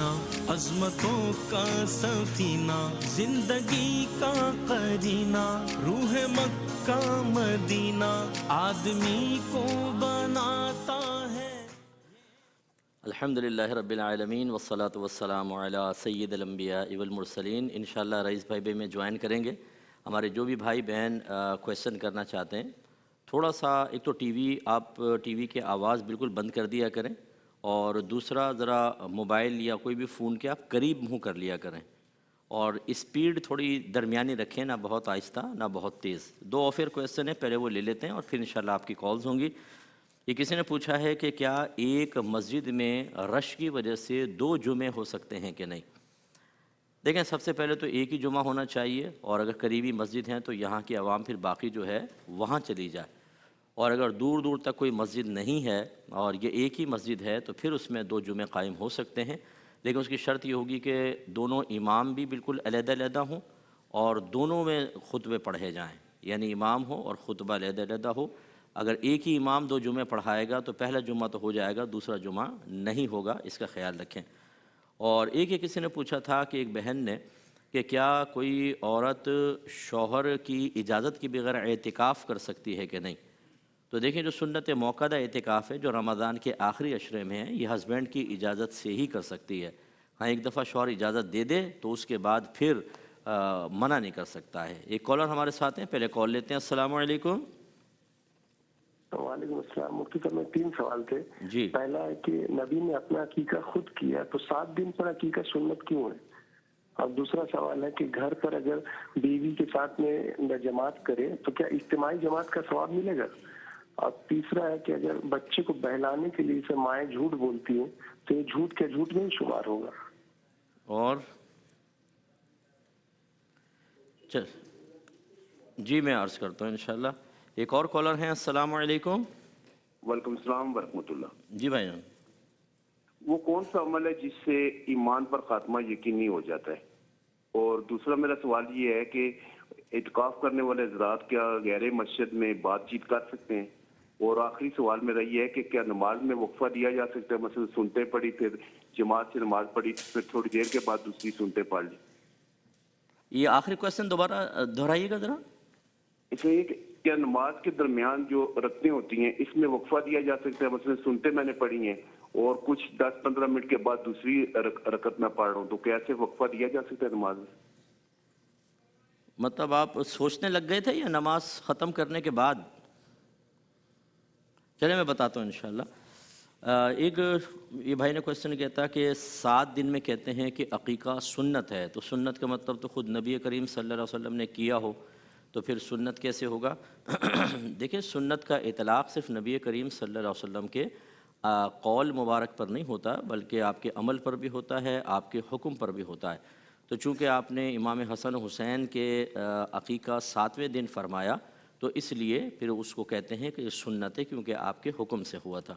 سینہ، عظمتوں کا سفینہ، زندگی کا قرینہ، روح مکہ مدینہ آدمی کو بناتا ہے۔ الحمدللہ رب العالمین والصلاة والسلام علی سید الانبیاء والمرسلین۔ انشاءاللہ رئیس بھائی میں جوائن کریں گے۔ ہمارے جو بھی بھائی بہن کویسچن کرنا چاہتے ہیں، تھوڑا سا ایک تو آپ ٹی وی کے آواز بالکل بند کر دیا کریں، اور دوسرا ذرا موبائل یا کوئی بھی فون کے آپ قریب منہ کر لیا کریں، اور اسپیڈ تھوڑی درمیانی رکھیں، نہ بہت آہستہ نہ بہت تیز۔ دو اور پھر کویسچن ہیں، پہلے وہ لے لیتے ہیں اور پھر انشاءاللہ آپ کی کالز ہوں گی۔ یہ کسی نے پوچھا ہے کہ کیا ایک مسجد میں رش کی وجہ سے 2 جمعے ہو سکتے ہیں کہ نہیں؟ دیکھیں، سب سے پہلے تو ایک ہی جمعہ ہونا چاہیے، اور اگر قریبی مسجد ہیں تو یہاں کی عوام پھر باقی جو ہے وہاں چلی جائے، اور اگر دور دور تک کوئی مسجد نہیں ہے اور یہ ایک ہی مسجد ہے تو پھر اس میں 2 جمعے قائم ہو سکتے ہیں، لیکن اس کی شرط یہ ہوگی کہ دونوں امام بھی بالکل علیحدہ علیحدہ ہوں اور دونوں میں خطبے پڑھے جائیں، یعنی امام ہو اور خطبہ علیحدہ علیحدہ ہو۔ اگر ایک ہی امام 2 جمعے پڑھائے گا تو پہلا جمعہ تو ہو جائے گا، دوسرا جمعہ نہیں ہوگا، اس کا خیال رکھیں۔ اور ایک کسی نے پوچھا تھا کہ ایک بہن نے کہ کیا کوئی عورت شوہر کی اجازت کے بغیر اعتکاف کر سکتی ہے کہ نہیں؟ تو دیکھیں، جو سنت موقدہ اعتکاف ہے جو رمضان کے آخری عشرے میں ہے، یہ ہسبینڈ کی اجازت سے ہی کر سکتی ہے۔ ہاں، ایک دفعہ شوہر اجازت دے دے تو اس کے بعد پھر منع نہیں کر سکتا ہے۔ ایک کالر ہمارے ساتھ ہیں، پہلے کال لیتے ہیں۔ السلام علیکم۔ وعلیکم السلام۔ مفتی صاحب، میں 3 سوال تھے۔ جی، پہلا ہے کہ نبی نے اپنا عقیقہ خود کیا تو 7 دن پر عقیقہ سنت کیوں ہے؟ اور دوسرا سوال ہے کہ گھر پر اگر بیوی کے ساتھ میں جماعت کرے تو کیا اجتماعی جماعت کا ثواب ملے گا؟ اور تیسرا ہے کہ اگر بچے کو بہلانے کے لیے سے مائیں جھوٹ بولتی ہیں تو یہ جھوٹ کے جھوٹ میں ہی شمار ہوگا؟ اور جی میں عرض کرتا ہوں انشاءاللہ۔ ایک اور کالر ہیں۔ السلام علیکم۔ وعلیکم السلام ورحمۃ اللہ۔ جی بھائی جان۔ وہ کون سا عمل ہے جس سے ایمان پر خاتمہ یقینی ہو جاتا ہے؟ اور دوسرا میرا سوال یہ ہے کہ اعتکاف کرنے والے حضرات کیا غیر مسجد میں بات چیت کر سکتے ہیں؟ اور آخری سوال میرا یہ ہے کہ کیا نماز میں وقفہ دیا جا سکتا ہے؟ مثلا سنتے پڑھی، پھر جماعت سے نماز پڑھی، پھر تھوڑی دیر کے بعد دوسری سنتے پڑھ لی۔ یہ آخری کویسچن دوبارہ دہرائیے گا ذرا۔ اس میں یہ کہ کیا نماز کے درمیان جو رکعتیں ہوتی ہیں اس میں وقفہ دیا جا سکتا ہے؟ مثلا سنتے میں نے پڑھی ہیں اور کچھ 10-15 منٹ کے بعد دوسری رکعت میں پڑھ رہا ہوں، تو کیسے وقفہ دیا جا سکتا ہے نماز میں؟ مطلب آپ سوچنے لگ گئے تھے یا نماز ختم کرنے کے بعد؟ چلے میں بتاتا ہوں انشاءاللہ۔ ایک یہ بھائی نے کویسچن کہتا کہ 7 دن میں کہتے ہیں کہ عقیقہ سنت ہے، تو سنت کا مطلب تو خود نبی کریم صلی اللہ علیہ وسلم نے کیا ہو تو پھر سنت کیسے ہوگا؟ دیکھیں، سنت کا اطلاق صرف نبی کریم صلی اللہ علیہ وسلم کے قول مبارک پر نہیں ہوتا، بلکہ آپ کے عمل پر بھی ہوتا ہے، آپ کے حکم پر بھی ہوتا ہے۔ تو چونکہ آپ نے امام حسن حسین کے عقیقہ 7ویں دن فرمایا تو اس لیے پھر اس کو کہتے ہیں کہ یہ سنت ہے، کیونکہ آپ کے حکم سے ہوا تھا۔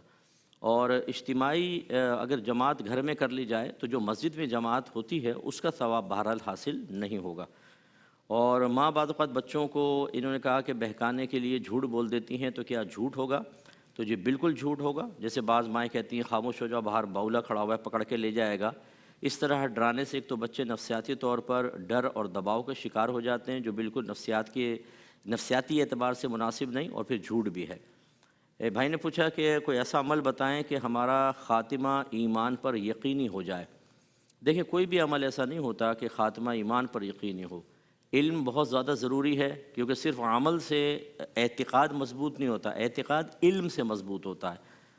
اور اجتماعی اگر جماعت گھر میں کر لی جائے تو جو مسجد میں جماعت ہوتی ہے اس کا ثواب بہرحال حاصل نہیں ہوگا۔ اور ماں بعض اوقات بچوں کو انہوں نے کہا کہ بہکانے کے لیے جھوٹ بول دیتی ہیں، تو کیا جھوٹ ہوگا؟ تو جی بالکل جھوٹ ہوگا۔ جیسے بعض مائیں کہتی ہیں خاموش ہو جاؤ، باہر باولا کھڑا ہوا ہے پکڑ کے لے جائے گا، اس طرح ڈرانے سے ایک تو بچے نفسیاتی طور پر ڈر اور دباؤ کا شکار ہو جاتے ہیں، جو بالکل نفسیاتی اعتبار سے مناسب نہیں، اور پھر جھوٹ بھی ہے۔ بھائی نے پوچھا کہ کوئی ایسا عمل بتائیں کہ ہمارا خاتمہ ایمان پر یقینی ہو جائے۔ دیکھیں، کوئی بھی عمل ایسا نہیں ہوتا کہ خاتمہ ایمان پر یقینی ہو۔ علم بہت زیادہ ضروری ہے، کیونکہ صرف عمل سے اعتقاد مضبوط نہیں ہوتا، اعتقاد علم سے مضبوط ہوتا ہے۔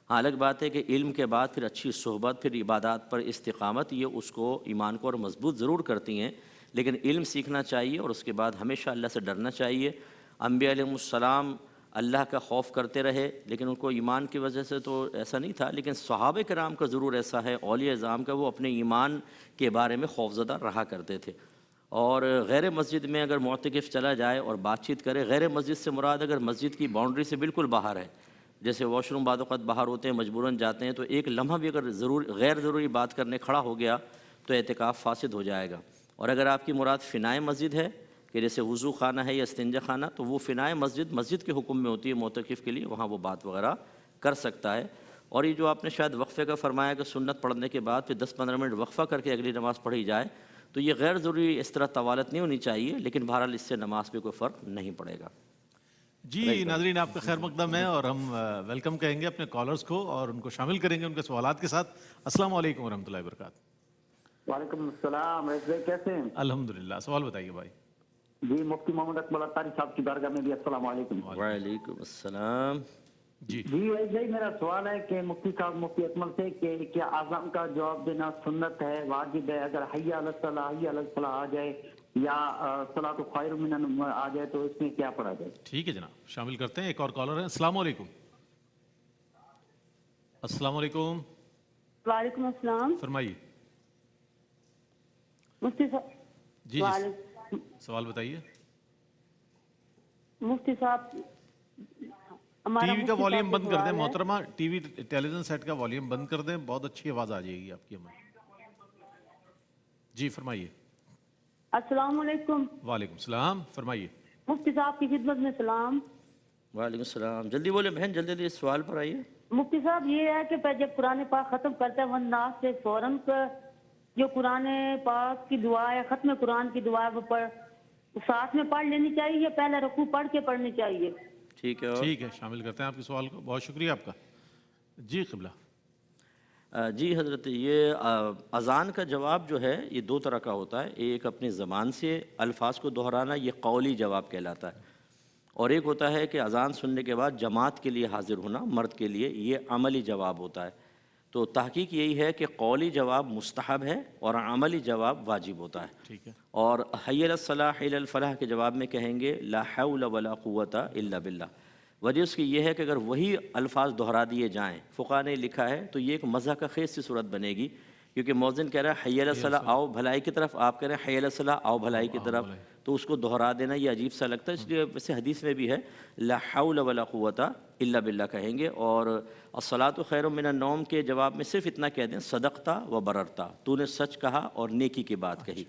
ہاں، الگ بات ہے کہ علم کے بعد پھر اچھی صحبت، پھر عبادات پر استقامت، یہ اس کو ایمان کو اور مضبوط ضرور کرتی ہیں، لیکن علم سیکھنا چاہیے اور اس کے بعد ہمیشہ اللہ سے ڈرنا چاہیے۔ انبیاء علیہ السلام اللہ کا خوف کرتے رہے، لیکن ان کو ایمان کی وجہ سے تو ایسا نہیں تھا، لیکن صحابہ کرام کا ضرور ایسا ہے، اولیاء اعظام کا، وہ اپنے ایمان کے بارے میں خوفزدہ رہا کرتے تھے۔ اور غیر مسجد میں اگر معتکف چلا جائے اور بات چیت کرے، غیر مسجد سے مراد اگر مسجد کی باؤنڈری سے بالکل باہر ہے، جیسے واش روم بعض اوقات باہر ہوتے ہیں، مجبوراً جاتے ہیں، تو ایک لمحہ بھی اگر غیر ضروری بات کرنے کھڑا ہو گیا تو اعتکاف فاسد ہو جائے گا۔ اور اگر آپ کی مراد فنائے مسجد ہے کہ جیسے وضو خانہ ہے یا استنجا خانہ، تو وہ فنائے مسجد کے حکم میں ہوتی ہے، معتکف کے لیے وہاں وہ بات وغیرہ کر سکتا ہے۔ اور یہ جو آپ نے شاید وقفے کا فرمایا کہ سنت پڑھنے کے بعد پھر 10-15 منٹ وقفہ کر کے اگلی نماز پڑھی جائے، تو یہ غیر ضروری اس طرح طوالت نہیں ہونی چاہیے، لیکن بہرحال اس سے نماز پہ کوئی فرق نہیں پڑے گا۔ جی ناظرین، آپ کا خیر مقدم ہے، اور ہم ویلکم کہیں گے اپنے کالرز کو اور ان کو شامل کریں گے ان کے سوالات کے ساتھ۔ السلام علیکم ورحمۃ اللہ وبرکاتہ۔ وعلیکم السلام، ایسے کیسے ہیں؟ الحمدللہ، سوال بتائیے بھائی۔ جی مفتی محمد اکمل اطاری صاحب کی بارگاہ میں بھی السلام علیکم۔ وعلیکم السلام۔ جی ایسے ہی میرا سوال ہے کہ مفتی صاحب، مفتی اکمل سے، کہ کیا اذان کا جواب دینا سنت ہے، واجب ہے؟ اگر حی علی الصلاۃ، حی علی الفلاح آ جائے یا صلاۃ خیر من النوم آ جائے تو اس میں کیا پڑھا جائے؟ ٹھیک ہے جناب، شامل کرتے ہیں۔ ایک اور کالر ہے۔ السلام علیکم۔ السلام علیکم، وعلیکم السلام۔ فرمائیے۔ مفتی صاحب، جی جی، سوال بتائیے۔ مفتی صاحب، ہمارا ٹی وی کا مفتی والیوم صاحب بند سے کر دیں سوال ہے۔ محترمہ، ٹی وی ٹیلی ویژن سیٹ کا والیوم بند کر دیں، بہت اچھی آواز آ جائے گی آپ کی ہمیں۔ جی فرمائیے۔ السلام علیکم۔ وعلیکم السلام، فرمائیے۔ مفتی صاحب کی خدمت میں سلام۔ وعلیکم السلام، جلدی بولے بہن، جلدی جلدی سوال پر آئیے۔ مفتی صاحب یہ ہے کہ جب قرآن پاک ختم کرتے ہیں والناس سے فوراً جو قرآن پاک کی دعا ہے، ختم قرآن کی دعا ہے، وہ ساتھ میں پڑھ لینی چاہیے یا پہلے رکوع پڑھ کے پڑھنی چاہیے؟ ٹھیک ہے، ٹھیک ہے، شامل کرتے ہیں آپ کے سوال کو، بہت شکریہ آپ کا۔ جی قبلہ۔ جی حضرت، یہ اذان کا جواب جو ہے یہ دو طرح کا ہوتا ہے۔ ایک اپنی زبان سے الفاظ کو دہرانا، یہ قولی جواب کہلاتا ہے، اور ایک ہوتا ہے کہ اذان سننے کے بعد جماعت کے لیے حاضر ہونا، مرد کے لیے، یہ عملی جواب ہوتا ہے۔ تو تحقیق یہی ہے کہ قولی جواب مستحب ہے اور عملی جواب واجب ہوتا ہے۔ ٹھیک ہے۔ اور حی علی الصلاح، حی علی الفلاح کے جواب میں کہیں گے لا حول ولا قوت الا باللہ۔ وجہ اس کی یہ ہے کہ اگر وہی الفاظ دہرا دیے جائیں، فقہا نے لکھا ہے، تو یہ ایک مزہ کا خیز سی صورت بنے گی، کیونکہ مؤذن کہہ رہا ہے حی علی الصلاح آؤ بھلائی کی طرف، آپ کہہ رہے ہیں حی علی الصلاح آؤ بھلائی کی طرف، تو اس کو دہرا دینا یہ عجیب سا لگتا ہے، اس لیے ویسے حدیث میں بھی ہے لا حول ولا قوت الا باللہ کہیں گے۔ اور الصلاۃ خیر من النوم کے جواب میں صرف اتنا کہہ دیں صدقتا و بررتا، تو نے سچ کہا اور نیکی کی بات کہی۔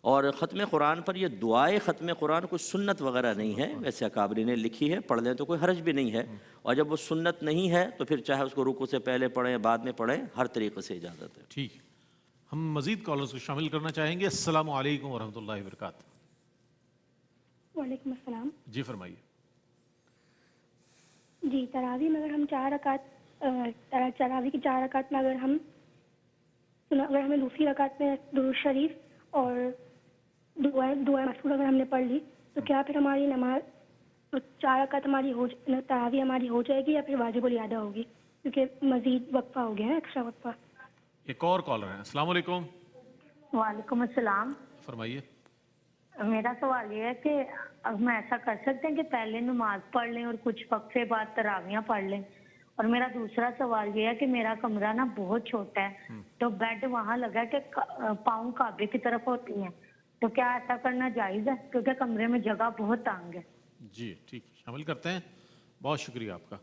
اور ختم قرآن پر یہ دعائے ختم قرآن کوئی سنت وغیرہ نہیں ہے، ویسے اکابری نے لکھی ہے، پڑھ لیں تو کوئی حرج بھی نہیں ہے، اور جب وہ سنت نہیں ہے تو پھر چاہے اس کو رکوع سے پہلے پڑھیں بعد میں پڑھیں، ہر طریقے سے اجازت ہے۔ ٹھیک، ہم مزید کالرز کو شامل کرنا چاہیں گے۔ السلام علیکم ورحمۃ اللہ وبرکاتہ۔ وعلیکم السلام۔ جی فرمائیے۔ جی تراویح میں اگر ہم تراویح کی 4 رکعت میں اگر ہمیں دوسری رکعت میں درود شریف اور دعائیں مسعود اگر ہم نے پڑھ لی تو کیا پھر ہماری نماز 4 رکعت ہماری تراویح ہماری ہو جائے گی یا پھر واجب الادا ہوگی؟ کیونکہ مزید وقفہ ہو گیا ہے، ایکسٹرا وقفہ۔ ایک اور کالر ہے۔ السلام علیکم، وعلیکم السلام۔ فرمائیے۔ میرا سوال یہ ہے کہ ہم ایسا کر سکتے ہیں کہ پہلے نماز پڑھ لیں اور کچھ وقفے بعد تراویحاں پڑھ لیں؟ اور میرا دوسرا سوال یہ ہے کہ میرا کمرہ نا بہت چھوٹا ہے، تو بیڈ وہاں لگا کہ پاؤں کعبے کی طرف ہوتی ہیں، تو کیا ایسا کرنا جائز ہے؟ کیونکہ کمرے میں جگہ بہت تنگ ہے۔ جی ٹھیک، شامل کرتے ہیں، بہت شکریہ آپ کا۔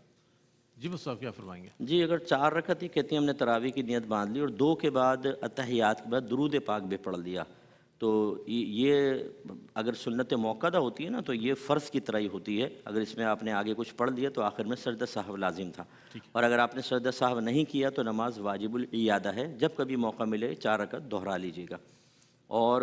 جی مصطفیٰ کیا فرمائیں گے؟ جی اگر 4 رکعت ہی کہتی ہیں ہم نے تراویح کی نیت باندھ لی اور 2 کے بعد اتحیات کے بعد درود پاک بھی پڑھ لیا، تو یہ اگر سنت موقعہ ہوتی ہے نا تو یہ فرض کی طرح ہی ہوتی ہے۔ اگر اس میں آپ نے آگے کچھ پڑھ لیا تو آخر میں سجدہ سہو لازم تھا، اور اگر آپ نے سجدہ سہو نہیں کیا تو نماز واجب الاعادہ ہے، جب کبھی موقع ملے 4 رکعت دہرا لیجیے گا۔ اور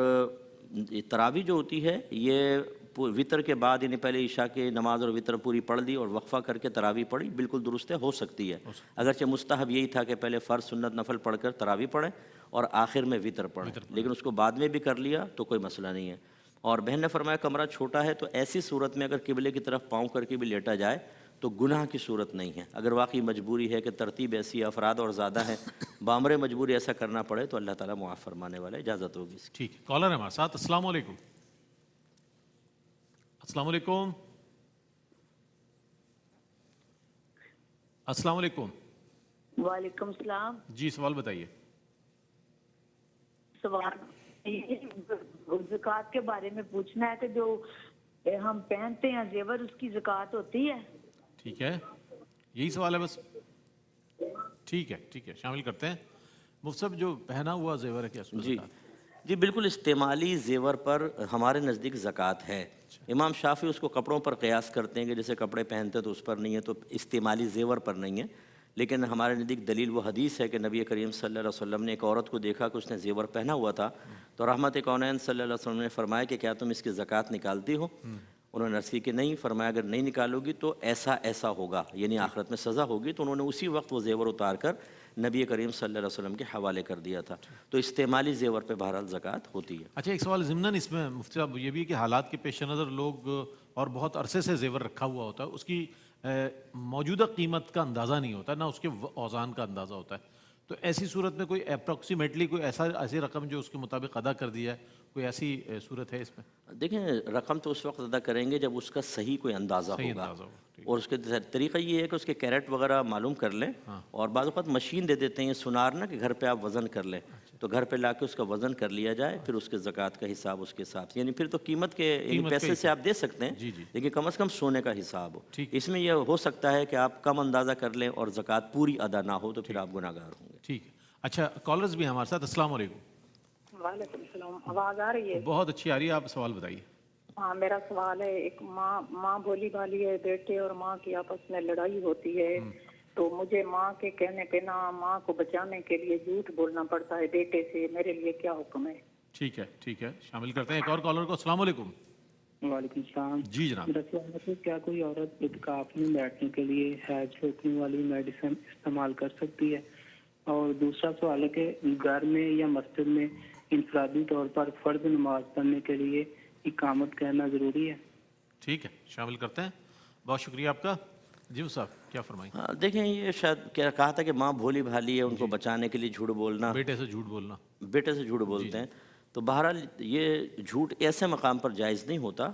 تراویح جو ہوتی ہے یہ وطر کے بعد، یعنی پہلے عشاء کی نماز اور وطر پوری پڑھ لی اور وقفہ کر کے تراویح پڑھی، بالکل درست ہے، ہو سکتی ہے۔ اگرچہ مستحب یہی تھا کہ پہلے فرض سنت نفل پڑھ کر تراویح پڑھیں اور آخر میں وطر پڑھیں، لیکن اس کو بعد میں بھی کر لیا تو کوئی مسئلہ نہیں ہے۔ اور بہن نے فرمایا کمرہ چھوٹا ہے تو ایسی صورت میں اگر قبلے کی طرف پاؤں کر کے بھی لیٹا جائے تو گناہ کی صورت نہیں ہے۔ اگر واقعی مجبوری ہے کہ ترتیب ایسی افراد اور زیادہ ہیں، بامر مجبوری ایسا کرنا پڑے تو اللہ تعالیٰ معاف فرمانے والا، اجازت ہوگی اس کی۔ ٹھیک، کالر ہے ہمارے ساتھ۔ السلام علیکم۔ السلام علیکم۔ السلام علیکم۔ وعلیکم السلام۔ جی سوال بتائیے۔ سوال زکوٰۃ کے بارے میں پوچھنا ہے کہ جو ہم پہنتے ہیں زیور، اس کی زکوٰۃ ہوتی ہے؟ ٹھیک ہے، یہی سوال ہے بس؟ ٹھیک ہے ٹھیک ہے، شامل کرتے ہیں۔ مفتی صاحب جو پہنا ہوا زیور ہے کیا اس میں جی زکوٰۃ؟ جی بالکل، استعمالی زیور پر ہمارے نزدیک زکوٰۃ ہے۔ امام شافعی اس کو کپڑوں پر قیاس کرتے ہیں کہ جیسے کپڑے پہنتے تو اس پر نہیں ہے، تو استعمالی زیور پر نہیں ہے، لیکن ہمارے نزدیک دلیل وہ حدیث ہے کہ نبی کریم صلی اللہ علیہ وسلم نے ایک عورت کو دیکھا کہ اس نے زیور پہنا ہوا تھا، تو رحمت کونین صلی اللہ علیہ وسلم نے فرمایا کہ کیا تم اس کی زکوٰۃ نکالتی ہو؟ انہوں نے عرض کی کہ نہیں. فرمایا اگر نہیں نکالو گی تو ایسا ایسا ہوگا، یعنی آخرت میں سزا ہوگی. تو انہوں نے اسی وقت وہ زیور اتار کر نبی کریم صلی اللہ علیہ وسلم کے حوالے کر دیا تھا. تو استعمالی زیور پہ بہرحال زکوٰۃ ہوتی ہے. اچھا ایک سوال ضمناً اس میں مفتی صاحب یہ بھی ہے کہ حالات کے پیش نظر لوگ اور بہت عرصے سے زیور رکھا ہوا ہوتا ہے، اس کی موجودہ قیمت کا اندازہ نہیں ہوتا، نہ اس کے اوزان کا اندازہ ہوتا ہے، تو ایسی صورت میں کوئی اپروکسیمیٹلی کوئی ایسی رقم جو اس کے مطابق ادا کر دیا ہے، کوئی ایسی صورت ہے اس میں؟ دیکھیں رقم تو اس وقت ادا کریں گے جب اس کا صحیح کوئی اندازہ ہوگا، اور اس کے طریقہ یہ ہے کہ اس کے کیرٹ وغیرہ معلوم کر لیں، اور بعض اوقات مشین دے دیتے ہیں سونار نا کہ گھر پہ آپ وزن کر لیں، تو گھر پہ لا کے اس کا وزن کر لیا جائے، پھر اس کے زکوٰۃ کا حساب اس کے حساب سے، یعنی پھر تو قیمت کے پیسے سے آپ دے سکتے ہیں، لیکن کم از کم سونے کا حساب ہو. اس میں یہ ہو سکتا ہے کہ آپ کم اندازہ کر لیں اور زکوٰۃ پوری ادا نہ ہو تو پھر آپ گناہ گار ہوں گے. ٹھیک ہے. اچھا کالرز بھی ہمارے ساتھ. السلام علیکم. وعلیکم السلام. آواز آ رہی ہے؟ بہت اچھی آ رہی ہے، آپ سوال بتائیے. ہاں میرا سوال ہے، ایک ماں بھولی بھالی ہے، بیٹے اور ماں کی آپس میں لڑائی ہوتی ہے، تو مجھے ماں کے کہنے پہ نہ ماں کو بچانے کے لیے جھوٹ بولنا پڑتا ہے بیٹے سے، میرے لیے کیا حکم ہے؟ ٹھیک ہے ٹھیک ہے، شامل کرتے ہیں ایک اور کالر کو. السلام علیکم. وعلیکم السلام. جی جناب. میرا سوال ہے کیا کوئی عورت اعتکاف میں بیٹھنے کے لیے حیض روکنے والی میڈیسن استعمال کر سکتی ہے؟ اور دوسرا سوال ہے کہ گھر میں یا مسجد میں انفرادی طور پر فرض نماز پڑھنے کے لیے اقامت کہنا ضروری ہے؟ ٹھیک ہے، شامل کرتے ہیں. بہت شکریہ آپ کا. جی صاحب کیا فرمائیں؟ دیکھیں یہ شاید کیا کہا تھا کہ ماں بھولی بھالی ہے، ان کو بچانے کے لیے جھوٹ بولنا، بیٹے سے جھوٹ بولنا، بیٹے سے جھوٹ بولتے ہیں. تو بہرحال یہ جھوٹ ایسے مقام پر جائز نہیں ہوتا،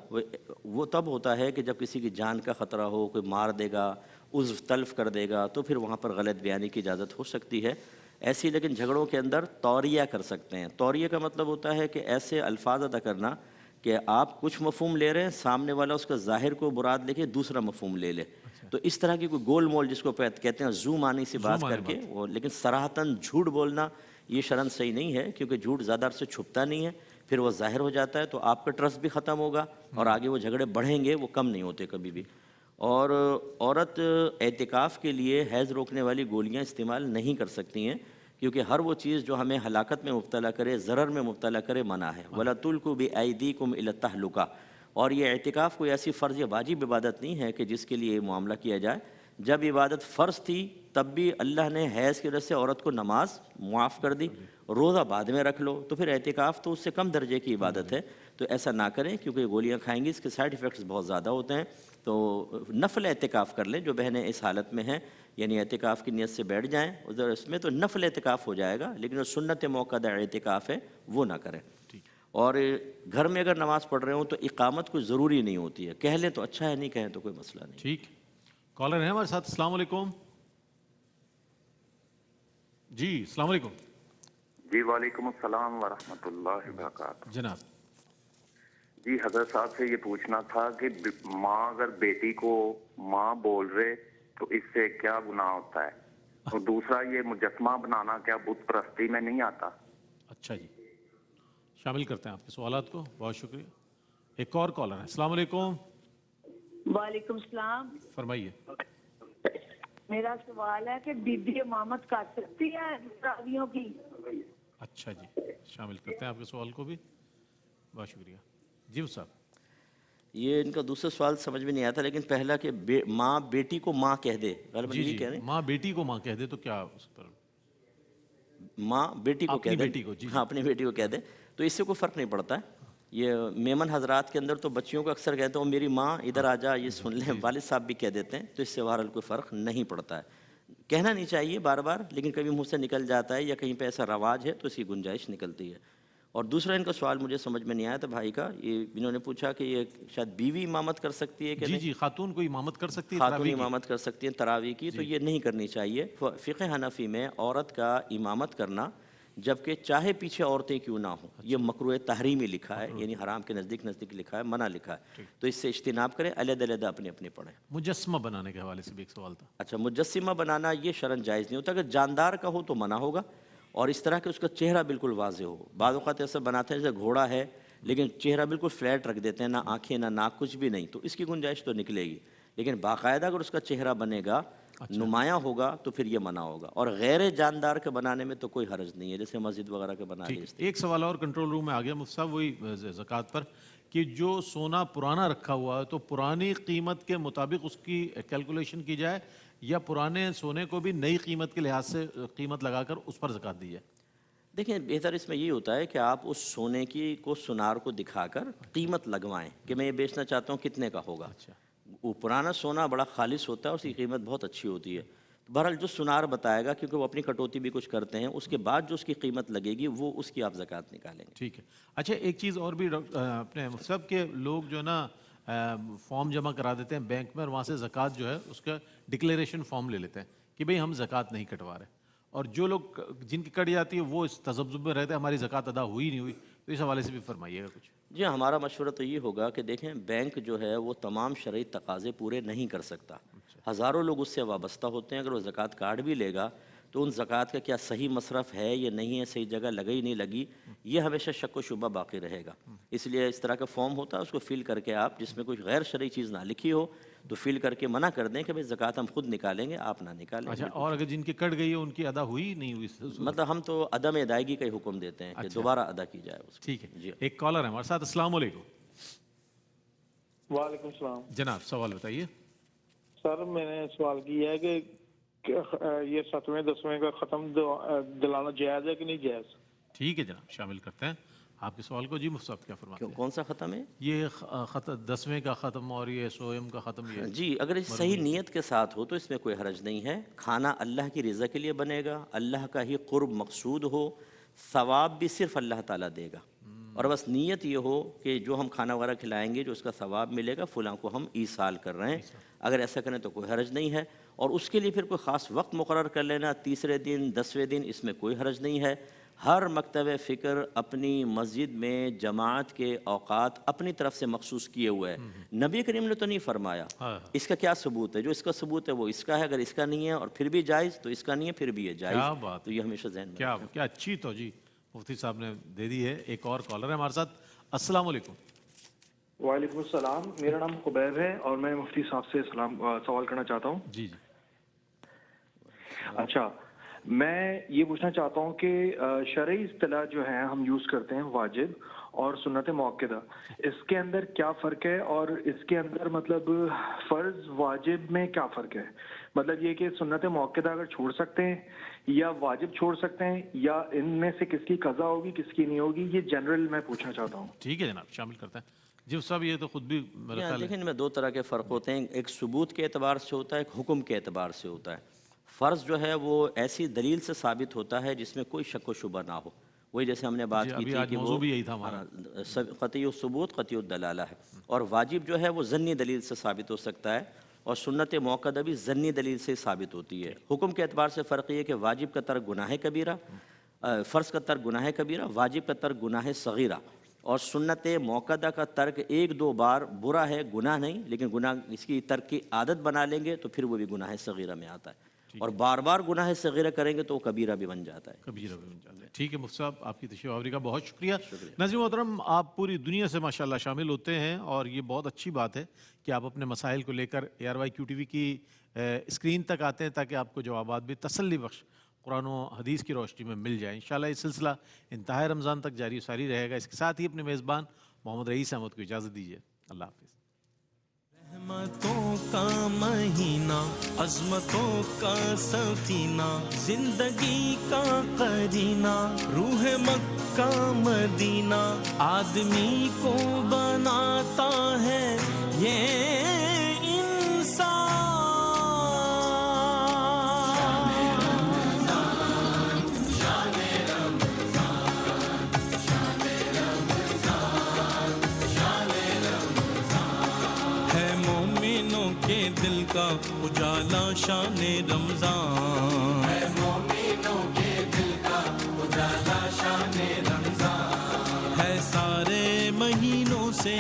وہ تب ہوتا ہے کہ جب کسی کی جان کا خطرہ ہو، کوئی مار دے گا، عضو تلف کر دے گا، تو پھر وہاں پر غلط بیانی کی اجازت ہو سکتی ہے. ایسی لیکن جھگڑوں کے اندر توریہ کر سکتے ہیں. توریہ کا مطلب ہوتا ہے کہ ایسے الفاظ ادا کرنا کہ آپ کچھ مفہوم لے رہے ہیں، سامنے والا اس کا ظاہر کو مراد لے کے دوسرا مفہوم لے لے. تو اس طرح کی کوئی گول مول جس کو کہتے ہیں زو معنی سے بات کر کے وہ، لیکن صراحتاً جھوٹ بولنا یہ شرعاً صحیح نہیں ہے، کیونکہ جھوٹ زیادہ عرصے چھپتا نہیں ہے، پھر وہ ظاہر ہو جاتا ہے، تو آپ کا ٹرسٹ بھی ختم ہوگا اور آگے وہ جھگڑے بڑھیں گے، وہ کم نہیں ہوتے کبھی بھی. اور عورت اعتکاف کے لیے حیض روکنے والی گولیاں استعمال نہیں کر سکتی ہیں، کیونکہ ہر وہ چیز جو ہمیں ہلاکت میں مبتلا کرے، ضرر میں مبتلا کرے، منع ہے. وَلَا تُلْقُوا بِأَيْدِيكُمْ إِلَى التَّهْلُكَةِ. اور یہ اعتکاف کوئی ایسی فرض یا واجب عبادت نہیں ہے کہ جس کے لیے یہ معاملہ کیا جائے. جب عبادت فرض تھی تب بھی اللہ نے حیض کی وجہ سے عورت کو نماز معاف کر دی، روزہ بعد میں رکھ لو، تو پھر اعتکاف تو اس سے کم درجے کی عبادت ہے. تو ایسا نہ کریں، کیونکہ گولیاں کھائیں گی اس کے سائیڈ ایفیکٹس بہت زیادہ ہوتے ہیں. تو نفل اعتکاف کر لیں جو بہنیں اس حالت میں ہیں، یعنی اعتکاف کی نیت سے بیٹھ جائیں ادھر، اس میں تو نفل اعتکاف ہو جائے گا، لیکن جو سنت موقع اعتکاف ہے وہ نہ کریں. اور گھر میں اگر نماز پڑھ رہے ہوں تو اقامت کوئی ضروری نہیں ہوتی ہے، کہہ لیں تو اچھا ہے، نہیں کہیں تو کوئی مسئلہ نہیں. ٹھیک. کالر ہیں ہمارے ساتھ. السلام علیکم. جی السلام علیکم. جی وعلیکم السلام ورحمۃ اللہ وبرکاتہ. جناب. جی حضرت صاحب سے یہ پوچھنا تھا کہ ماں اگر بیٹی کو ماں بول رہے تو اس سے کیا گناہ ہوتا ہے؟ اور دوسرا یہ مجسمہ بنانا کیا بت پرستی میں نہیں آتا؟ اچھا جی، شامل کرتے ہیں آپ کے سوالات کو. بہت شکریہ. ایک اور کالر ہے. السلام علیکم. وعلیکم السلام. فرمائیے. میرا سوال ہے کہ بی بی امامت کر سکتی ہے راویوں کی؟ اچھا جی، شامل کرتے ہیں آپ کے سوال کو بھی. بہت شکریہ. جی صاحب. یہ ان کا دوسرا سوال سمجھ میں نہیں آتا، لیکن پہلا کہ ماں بیٹی کو ماں کہہ دے، غالباً یہ کہہ رہے ہیں ماں بیٹی کو ماں کہہ دے تو کیا اس پر؟ ماں بیٹی کو کہہ دے، بیٹی کو. ہاں اپنی بیٹی کو کہہ دے تو اس سے کوئی فرق نہیں پڑتا ہے. یہ میمن حضرات کے اندر تو بچیوں کو اکثر کہتے ہیں میری ماں ادھر آ جا، یہ سن لیں، والد صاحب بھی کہہ دیتے ہیں، تو اس سے بہرحال کوئی فرق نہیں پڑتا ہے. کہنا نہیں چاہیے بار بار، لیکن کبھی منہ سے نکل جاتا ہے یا کہیں پہ ایسا رواج ہے تو اس کی گنجائش نکلتی ہے. اور دوسرا ان کا سوال مجھے سمجھ میں نہیں آیا تھا بھائی کا، یہ انہوں نے پوچھا کہ یہ شاید بیوی امامت کر سکتی ہے کہ نہیں؟ جی خاتون کو امامت کر سکتی ہے، خاتون امامت کر سکتی ہیں تراویح کی. تو یہ نہیں کرنی چاہیے. فقہ حنفی میں عورت کا امامت کرنا جبکہ چاہے پیچھے عورتیں کیوں نہ ہوں، یہ مکروہ تحریمی لکھا ہے، یعنی حرام کے نزدیک لکھا ہے، منع لکھا ہے. تو اس سے اجتناب کریں، علیحدہ علیحدہ اپنے اپنے پڑھیں. مجسمہ بنانے کے حوالے سے بھی ایک سوال تھا. اچھا، مجسمہ بنانا یہ شرعاً جائز نہیں ہوتا. اگر جاندار کا ہو تو منع ہوگا، اور اس طرح کہ اس کا چہرہ بالکل واضح ہو. بعض اوقات ایسا بناتے ہیں جیسے گھوڑا ہے لیکن چہرہ بالکل فلیٹ رکھ دیتے ہیں، نہ آنکھیں نہ ناک، کچھ بھی نہیں، تو اس کی گنجائش تو نکلے گی. لیکن باقاعدہ اگر اس کا چہرہ بنے گا نمایاں ہوگا تو پھر یہ منع ہوگا، اور غیر جاندار کے بنانے میں تو کوئی حرج نہیں ہے، جیسے مسجد وغیرہ کے بنا لی۔ ایک سوال اور کنٹرول روم میں آ گیا مفتی صاحب، وہی زکوٰۃ پر، کہ جو سونا پرانا رکھا ہوا ہے تو پرانی قیمت کے مطابق اس کی کیلکولیشن کی جائے، یا پرانے سونے کو بھی نئی قیمت کے لحاظ سے قیمت لگا کر اس پر زکوٰۃ دی جائے؟ دیکھیں بہتر اس میں یہ ہوتا ہے کہ آپ اس سونے کی کو سونار کو دکھا کر قیمت لگوائیں کہ میں یہ بیچنا چاہتا ہوں، کتنے کا ہوگا۔ وہ پرانا سونا بڑا خالص ہوتا ہے، اس کی قیمت بہت اچھی ہوتی ہے، بہرحال جو سونار بتائے گا، کیونکہ وہ اپنی کٹوتی بھی کچھ کرتے ہیں، اس کے بعد جو اس کی قیمت لگے گی وہ اس کی آپ زکوٰۃ نکالیں گے۔ ٹھیک ہے۔ اچھا ایک چیز اور بھی اپنے مفتی صاحب کے لوگ جو ہے نا فارم جمع کرا دیتے ہیں بینک میں، اور وہاں سے زکوٰۃ جو ہے اس کا ڈکلیریشن فارم لے لیتے ہیں کہ بھئی ہم زکوٰۃ نہیں کٹوا رہے، اور جو لوگ جن کی کٹ جاتی ہے وہ اس تذبذب میں رہتے ہیں ہماری زکوٰۃ ادا ہوئی نہیں ہوئی، تو اس حوالے سے بھی فرمائیے گا کچھ۔ جی ہمارا مشورہ تو یہ ہوگا کہ دیکھیں بینک جو ہے وہ تمام شرعی تقاضے پورے نہیں کر سکتا، ہزاروں لوگ اس سے وابستہ ہوتے ہیں، اگر وہ زکوٰۃ کارڈ بھی لے گا تو ان زکوٰۃ کا کیا صحیح مصرف ہے یا نہیں ہے، صحیح جگہ لگی نہیں لگی، یہ ہمیشہ شک و شبہ باقی رہے گا۔ اس لیے اس طرح کا فارم ہوتا ہے، اس کو فل کر کے آپ، جس میں کوئی غیر شرعی چیز نہ لکھی ہو تو فل کر کے منع کر دیں کہ بھئی زکوٰۃ ہم خود نکالیں گے، آپ نہ نکالیں۔ اچھا، اور اگر جن کی کٹ گئی ہے ان کی ادا ہوئی نہیں ہوئی؟ مطلب ہم تو عدم ادائیگی کا ہی حکم دیتے ہیں کہ دوبارہ ادا کی جائے اس کو۔ ٹھیک ہے، ایک کالر ہے ہمارے ساتھ۔ السلام علیکم۔ وعلیکم السلام جناب سوال بتائیے۔ سر میں نے سوال کیا ہے کہ یہ 7ویں 10ویں کا ختم دلانا جائز ہے کہ نہیں جائز؟ ٹھیک ہے جناب، شامل کرتے ہیں آپ کے سوال کو۔ جی مفتی صاحب کیا فرماتے ہیں؟ کون سا ختم ہے؟ یہ 10ویں کا ختم اور یہ سوئم کا ختم۔ یہ جی اگر اس صحیح نیت کے ساتھ ہو تو اس میں کوئی حرج نہیں ہے، کھانا اللہ کی رضا کے لیے بنے گا، اللہ کا ہی قرب مقصود ہو، ثواب بھی صرف اللہ تعالیٰ دے گا، اور بس نیت یہ ہو کہ جو ہم کھانا وغیرہ کھلائیں گے جو اس کا ثواب ملے گا فلاں کو ہم ایصال کر رہے ہیں، اگر ایسا کریں تو کوئی حرج نہیں ہے، اور اس کے لیے پھر کوئی خاص وقت مقرر کر لینا، 3رے دن 10ویں دن، اس میں کوئی حرج نہیں ہے۔ ہر مکتب فکر اپنی مسجد میں جماعت کے اوقات اپنی طرف سے مخصوص کیے ہوئے ہیں، نبی کریم نے تو نہیں فرمایا۔ اس کا کیا ثبوت ہے؟ جو اس کا ثبوت ہے وہ اس کا ہے، اگر اس کا نہیں ہے اور پھر بھی جائز تو اس کا نہیں ہے پھر بھی یہ جائز، تو یہ ہمیشہ ذہن میں کیا اچھی توجیہ مفتی صاحب نے دے دی ہے۔ ایک اور کالر ہے ہمارے ساتھ۔ السلام علیکم۔ وعلیکم السلام، میرا نام خبیب ہے اور میں مفتی صاحب سے سوال کرنا چاہتا ہوں۔ جی جی۔ اچھا، میں یہ پوچھنا چاہتا ہوں کہ شرعی اصطلاح جو ہے ہم یوز کرتے ہیں واجب اور سنت موقدہ، اس کے اندر کیا فرق ہے، اور اس کے اندر مطلب فرض واجب میں کیا فرق ہے؟ مطلب یہ کہ سنت موقدہ اگر چھوڑ سکتے ہیں یا واجب چھوڑ سکتے ہیں، یا ان میں سے کس کی قضا ہوگی کس کی نہیں ہوگی، یہ جنرل میں پوچھنا چاہتا ہوں۔ ٹھیک ہے جناب، شامل کرتے ہیں۔ جی صاحب یہ تو خود بھی دیکھیں ان میں 2 طرح کے فرق ہوتے ہیں، ایک ثبوت کے اعتبار سے ہوتا ہے، ایک حکم کے اعتبار سے ہوتا ہے۔ فرض جو ہے وہ ایسی دلیل سے ثابت ہوتا ہے جس میں کوئی شک و شبہ نہ ہو، وہی جیسے ہم نے بات کی تھی کہ وہ قطعی الثبوت قطعی الدلالہ ہے، اور واجب جو ہے وہ ظنی دلیل سے ثابت ہو سکتا ہے، اور سنت موقدہ بھی ظنی دلیل سے ثابت ہوتی ہے۔ حکم کے اعتبار سے فرق یہ ہے کہ واجب کا ترک گناہ کبیرہ، فرض کا ترک گناہ کبیرہ، واجب کا ترک گناہ صغیرہ، اور سنت موقدہ کا ترک 1-2 بار برا ہے، گناہ نہیں، لیکن گناہ اس کی ترک کی عادت بنا لیں گے تو پھر وہ بھی گناہ صغیرہ میں آتا ہے، اور بار بار گناہ صغیرہ کریں گے تو وہ کبیرہ بھی بن جاتا ہے۔ کبیرہ بھی بن جاتا ہے۔ ٹھیک ہے مفتی صاحب، آپ کی تشریف آوری کا بہت شکریہ۔ ناظرین محترم، آپ پوری دنیا سے ماشاءاللہ شامل ہوتے ہیں، اور یہ بہت اچھی بات ہے کہ آپ اپنے مسائل کو لے کر ARYQ TV کی اسکرین تک آتے ہیں تاکہ آپ کو جوابات بھی تسلی بخش قرآن و حدیث کی روشنی میں مل جائیں۔ انشاءاللہ یہ سلسلہ انتہائی رمضان تک جاری و ساری رہے گا۔ اس کے ساتھ ہی اپنے میزبان محمد رئیس احمد کو اجازت دیجیے۔ اللہ حافظ۔ رحمتوں کا مہینہ، عظمتوں کا سفینہ، زندگی کا قرینہ، روح مکہ مدینہ، آدمی کو بناتا ہے یہ دل کا اجالا شان رمضان، ہے مومنوں کے دل کا اجالا شان رمضان، ہے سارے مہینوں سے